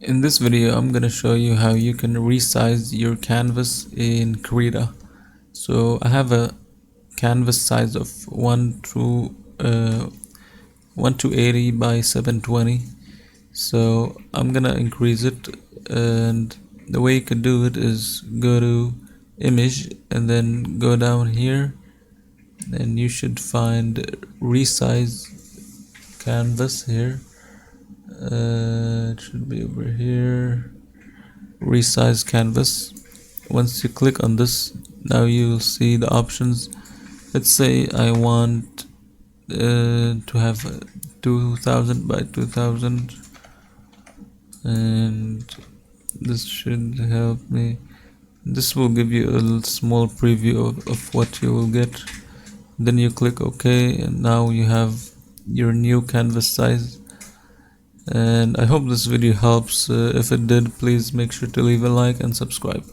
In this video, I'm gonna show you how you can resize your canvas in Krita. So I have a canvas size of 1 to 80 by 720. So I'm gonna increase it, and the way you could do it is go to image and then go down here, and you should find resize canvas here. It should be over here, resize canvas. Once you click on this, now you'll see the options. Let's say I want to have 2000 by 2000, and this should help me. This will give you a small preview of what you will get. Then you click OK, and now you have your new canvas size. And I hope this video helps. If it did, please make sure to leave a like and subscribe.